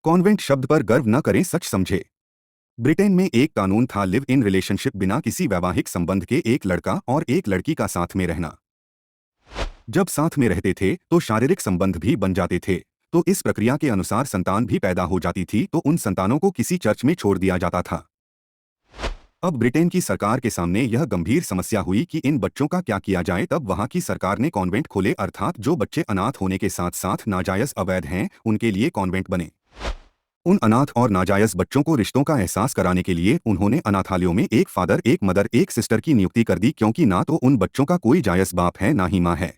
Convent शब्द पर गर्व न करें, सच समझे। ब्रिटेन में एक कानून था, लिव इन रिलेशनशिप, बिना किसी वैवाहिक संबंध के एक लड़का और एक लड़की का साथ में रहना। जब साथ में रहते थे तो शारीरिक संबंध भी बन जाते थे, तो इस प्रक्रिया के अनुसार संतान भी पैदा हो जाती थी, तो उन संतानों को किसी चर्च में छोड़ दिया जाता था। अब ब्रिटेन की सरकार के सामने यह गंभीर समस्या हुई कि इन बच्चों का क्या किया जाए। तब वहां की सरकार ने कॉन्वेंट खोले, अर्थात जो बच्चे अनाथ होने के साथ साथ नाजायज अवैध हैं, उनके लिए कॉन्वेंट बने। उन अनाथ और नाजायज बच्चों को रिश्तों का एहसास कराने के लिए उन्होंने अनाथालयों में एक फादर, एक मदर, एक सिस्टर की नियुक्ति कर दी, क्योंकि ना तो उन बच्चों का कोई जायज बाप है, ना ही माँ है।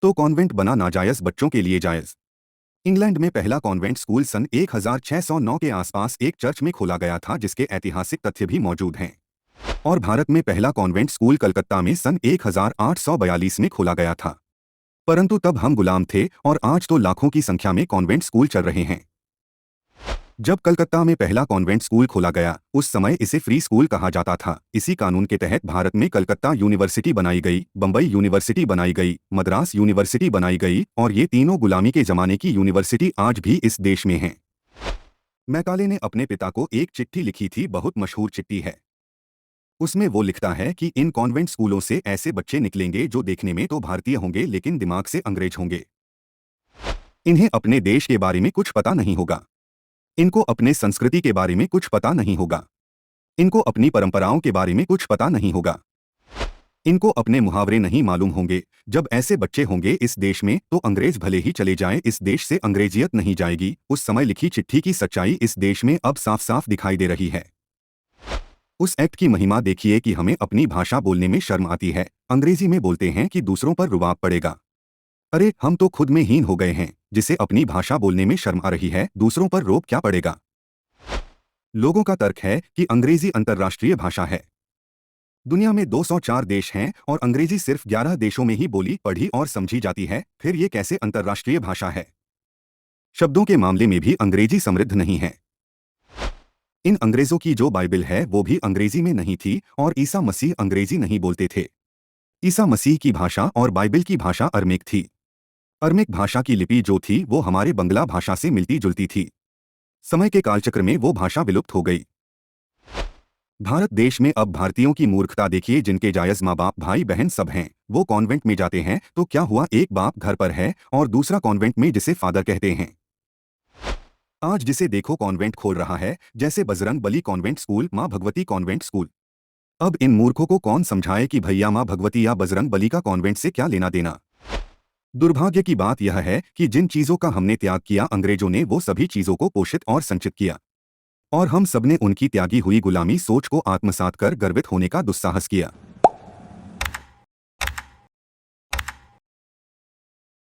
तो कॉन्वेंट बना नाजायज बच्चों के लिए जायज। इंग्लैंड में पहला कॉन्वेंट स्कूल सन 1609 के आसपास एक चर्च में खोला गया था, जिसके ऐतिहासिक तथ्य भी मौजूद हैं। और भारत में पहला कॉन्वेंट स्कूल कलकत्ता में सन 1842 में खोला गया था। परंतु तब हम गुलाम थे और आज तो लाखों की संख्या में कॉन्वेंट स्कूल चल रहे हैं। जब कलकत्ता में पहला कॉन्वेंट स्कूल खोला गया, उस समय इसे फ्री स्कूल कहा जाता था। इसी कानून के तहत भारत में कलकत्ता यूनिवर्सिटी बनाई गई, बम्बई यूनिवर्सिटी बनाई गई, मद्रास यूनिवर्सिटी बनाई गई, और ये तीनों गुलामी के जमाने की यूनिवर्सिटी आज भी इस देश में हैं। मैकाले ने अपने पिता को एक चिट्ठी लिखी थी, बहुत मशहूर चिट्ठी है। उसमें वो लिखता है कि इन कॉन्वेंट स्कूलों से ऐसे बच्चे निकलेंगे जो देखने में तो भारतीय होंगे, लेकिन दिमाग से अंग्रेज होंगे। इन्हें अपने देश के बारे में कुछ पता नहीं होगा, इनको अपने संस्कृति के बारे में कुछ पता नहीं होगा, इनको अपनी परंपराओं के बारे में कुछ पता नहीं होगा, इनको अपने मुहावरे नहीं मालूम होंगे। जब ऐसे बच्चे होंगे इस देश में, तो अंग्रेज भले ही चले जाएं, इस देश से अंग्रेजियत नहीं जाएगी। उस समय लिखी चिट्ठी की सच्चाई इस देश में अब साफ साफ दिखाई दे रही है। उस एक्ट की महिमा देखिए कि हमें अपनी भाषा बोलने में शर्म आती है। अंग्रेजी में बोलते हैं कि दूसरों पर रुबाब पड़ेगा। अरे हम तो खुद में हीन हो गए हैं, जिसे अपनी भाषा बोलने में शर्म आ रही है, दूसरों पर रोब क्या पड़ेगा। लोगों का तर्क है कि अंग्रेजी अंतर्राष्ट्रीय भाषा है। दुनिया में 204 देश हैं और अंग्रेजी सिर्फ 11 देशों में ही बोली, पढ़ी और समझी जाती है। फिर ये कैसे अंतर्राष्ट्रीय भाषा है। शब्दों के मामले में भी अंग्रेजी समृद्ध नहीं है। इन अंग्रेजों की जो बाइबिल है वो भी अंग्रेजी में नहीं थी, और ईसा मसीह अंग्रेजी नहीं बोलते थे। ईसा मसीह की भाषा और बाइबिल की भाषा अरमिक थी। अरमिक भाषा की लिपि जो थी वो हमारे बंगला भाषा से मिलती जुलती थी। समय के कालचक्र में वो भाषा विलुप्त हो गई। भारत देश में अब भारतीयों की मूर्खता देखिए, जिनके जायज माँ बाप, भाई बहन सब हैं, वो कॉन्वेंट में जाते हैं, तो क्या हुआ, एक बाप घर पर है और दूसरा कॉन्वेंट में, जिसे फादर कहते हैं। आज जिसे देखो कॉन्वेंट खोल रहा है, जैसे बजरंग बली कॉन्वेंट स्कूल, माँ भगवती कॉन्वेंट स्कूल। अब इन मूर्खों को कौन समझाए कि भैया माँ भगवती या बजरंग बली का कॉन्वेंट से क्या लेना देना। दुर्भाग्य की बात यह है कि जिन चीजों का हमने त्याग किया, अंग्रेजों ने वो सभी चीजों को पोषित और संचित किया, और हम सबने उनकी त्यागी हुई गुलामी सोच को आत्मसात कर गर्वित होने का दुस्साहस किया।